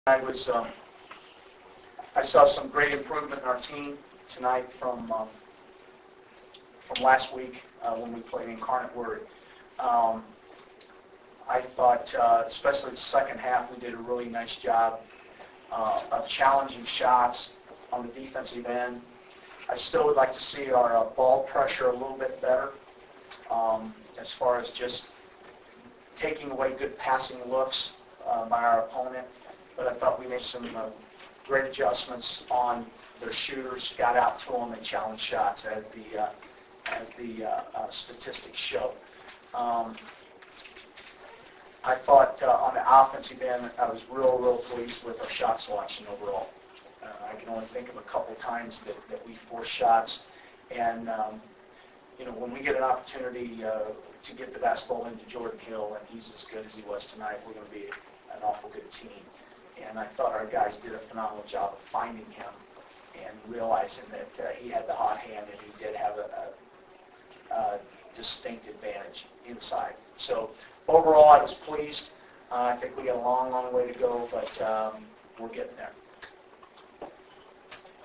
I was I saw some great improvement in our team tonight from last week when we played Incarnate Word. I thought, especially the second half, we did a really nice job of challenging shots on the defensive end. I still would like to see our ball pressure a little bit better as far as just taking away good passing looks by our opponent. But I thought we made some great adjustments on their shooters, got out to them and challenged shots as the statistics show. I thought on the offensive end, I was real pleased with our shot selection overall. I can only think of a couple times that we forced shots, and when we get an opportunity to get the basketball into Jordan Hill, and he's as good as he was tonight, we're going to be an awful good team. And I thought our guys did a phenomenal job of finding him and realizing that he had the hot hand and he did have a distinct advantage inside. So overall, I was pleased. I think we got a long way to go, but we're getting there.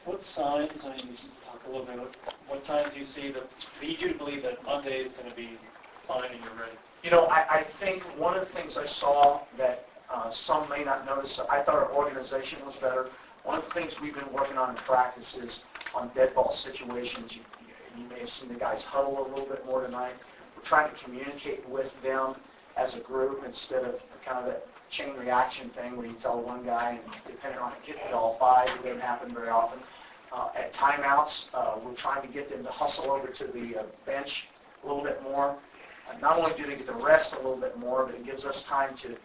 What signs, I mean, you talk a little bit about, what signs do you see that lead you to believe that Monday is going to be fine and you're ready? You know, I think one of the things I saw that some may not notice, I thought our organization was better. One of the things we've been working on in practice is on dead ball situations. You may have seen the guys huddle a little bit more tonight. We're trying to communicate with them as a group instead of kind of that chain reaction thing where you tell one guy and depending on it, get to all five. It doesn't happen very often. At timeouts, we're trying to get them to hustle over to the bench a little bit more. Not only do they get the rest a little bit more, but it gives us time to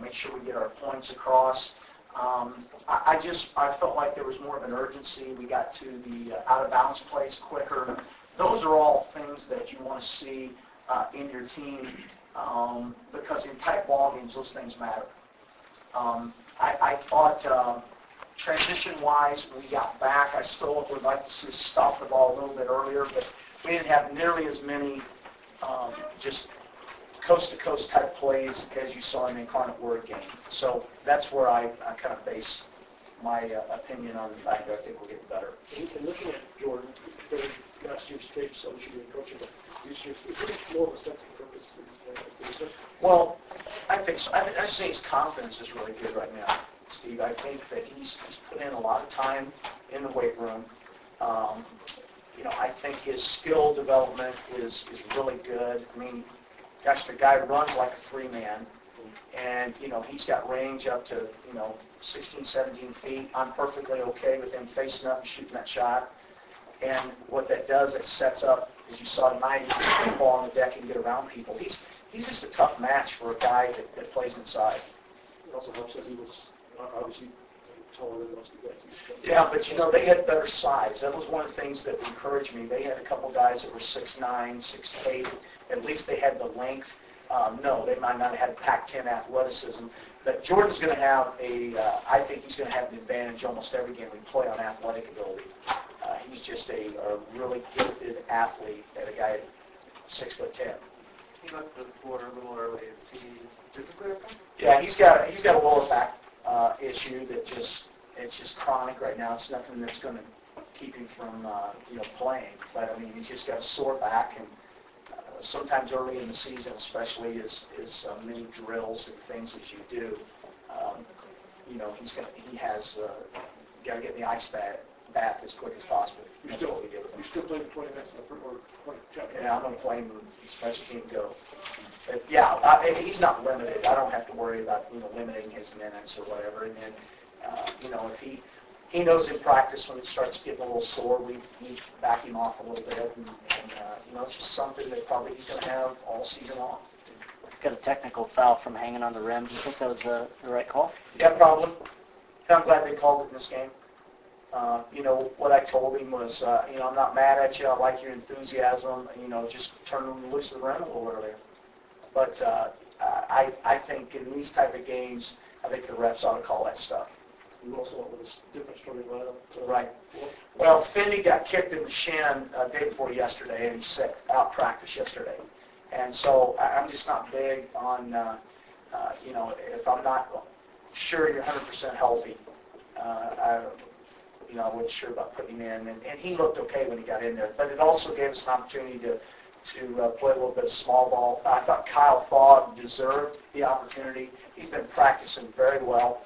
make sure we get our points across. I felt like there was more of an urgency. We got to the out-of-bounds plays quicker. Those are all things that you want to see in your team because in tight ball games, those things matter. I thought transition-wise, when we got back, I still would like to see us stop the ball a little bit earlier, but we didn't have nearly as many just coast-to-coast type plays as you saw in the Incarnate Word game. So that's where I kind of base my opinion on the fact that I think we're getting better. And looking at Jordan, last year's tape, so we should be coaching, but this year's, is there more of a sense of purpose that he's playing? Well, I think so. I just think his confidence is really good right now, Steve. I think that he's put in a lot of time in the weight room. I think his skill development is really good. I mean, gosh, the guy runs like a three-man, and, he's got range up to, 16, 17 feet. I'm perfectly okay with him facing up and shooting that shot. And what that does, it sets up, as you saw tonight, he can get the ball on the deck and get around people. He's just a tough match for a guy that plays inside. It also helps that he was obviously taller than most of the guys. Yeah, but, they had better size. That was one of the things that encouraged me. They had a couple guys that were 6'9", 6'8". At least they had the length. No, they might not have had Pac-10 athleticism. But Jordan's going to have I think he's going to have an advantage almost every game we play on athletic ability. He's just a really gifted athlete and a guy at 6'10". He left the floor a little early. Is he physically okay? Yeah, he's got a lower back issue that it's just chronic right now. It's nothing that's going to keep him from playing. But I mean, he's just got a sore back, and sometimes early in the season, especially as many drills and things as you do, he has got to get in the ice bath as quick as possible. You still playing 20 minutes or 20? Yeah, I'm going to play him as much as he can go. But yeah, he's not limited. I don't have to worry about limiting his minutes or whatever. And then if he knows in practice when it starts getting a little sore, we back him off a little bit, and it's just something that probably he's going to have all season long. Got a technical foul from hanging on the rim. Do you think that was the right call? Yeah, probably. And I'm glad they called it in this game. What I told him was, I'm not mad at you. I like your enthusiasm. Just turn loose the rim a little earlier. But I think in these type of games, I think the refs ought to call that stuff. You also went with a different starting lineup. Right. Well, Finney got kicked in the shin day before yesterday, and he sat out practice yesterday. And so I'm just not big on, if I'm not sure you're 100% healthy. I wasn't sure about putting him in, and he looked okay when he got in there. But it also gave us an opportunity to play a little bit of small ball. I thought Kyle Fogg deserved the opportunity. He's been practicing very well.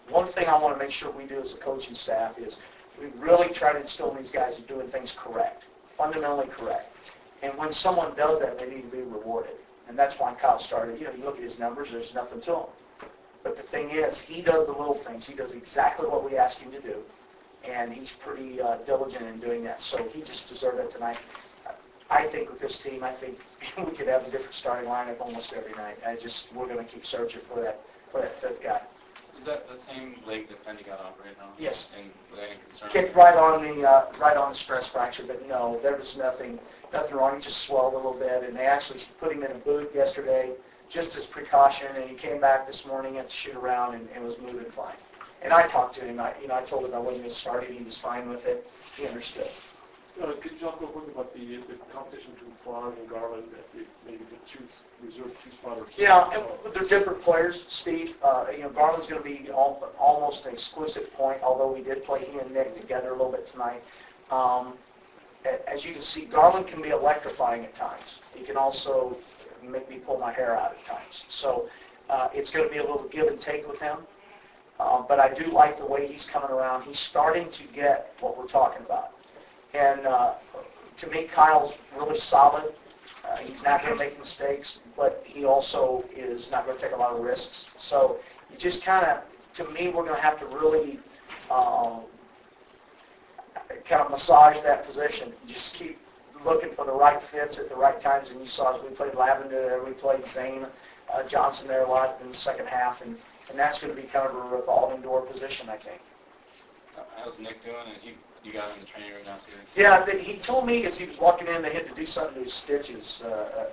One thing I want to make sure we do as a coaching staff is we really try to instill in these guys are doing things correct, fundamentally correct. And when someone does that, they need to be rewarded. And that's why Kyle started. You look at his numbers, there's nothing to him. But the thing is, he does the little things. He does exactly what we ask him to do. And he's pretty diligent in doing that. So he just deserved it tonight. I think with this team, I think we could have a different starting lineup almost every night. We're going to keep searching for that fifth guy. Is that the same leg that Pennel got off right now? Yes. And without any concern? Kicked right on the stress fracture, but no, there was nothing wrong. He just swelled a little bit, and they actually put him in a boot yesterday just as precaution, and he came back this morning at the shoot around and was moving fine. And I talked to him. I told him I wasn't going to start it. He was fine with it. He understood. Could you talk a little bit about the competition between Fogg and Garland, maybe the reserve two spotters? Yeah, and they're different players, Steve. Garland's going to be almost an exclusive point, although we did play he and Nick together a little bit tonight. As you can see, Garland can be electrifying at times. He can also make me pull my hair out at times. So it's going to be a little give and take with him. But I do like the way he's coming around. He's starting to get what we're talking about. And to me, Kyle's really solid. He's not going to make mistakes, but he also is not going to take a lot of risks. So you just kind of, to me, we're going to have to really kind of massage that position. Just keep looking for the right fits at the right times. And you saw as we played Lavender there, we played Zane Johnson there a lot in the second half, and that's going to be kind of a revolving door position, I think. How's Nick doing? And you got him in the training room now too? Yeah, he told me as he was walking in, they had to do something to his stitches,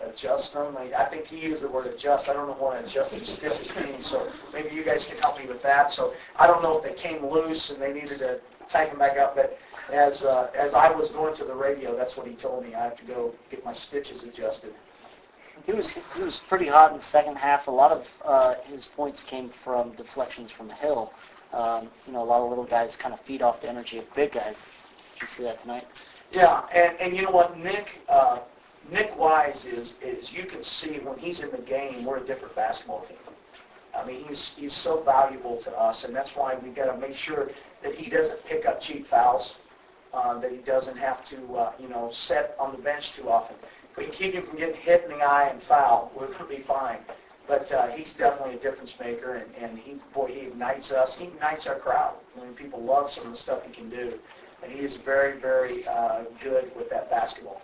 adjust them. I think he used the word adjust. I don't know what adjust his stitches means, so maybe you guys can help me with that. So I don't know if they came loose and they needed to tighten them back up, but as I was going to the radio, that's what he told me. I have to go get my stitches adjusted. He was pretty hot in the second half. A lot of his points came from deflections from the hill. A lot of little guys kind of feed off the energy of big guys. Did you see that tonight? Yeah, and you know what, Nick Wise is you can see when he's in the game, we're a different basketball team. I mean, he's so valuable to us, and that's why we've got to make sure that he doesn't pick up cheap fouls, that he doesn't have to, set on the bench too often. If we can keep him from getting hit in the eye and foul, we're going to be fine. But he's definitely a difference maker, and he ignites us. He ignites our crowd. I mean, people love some of the stuff he can do, and he is very, very good with that basketball.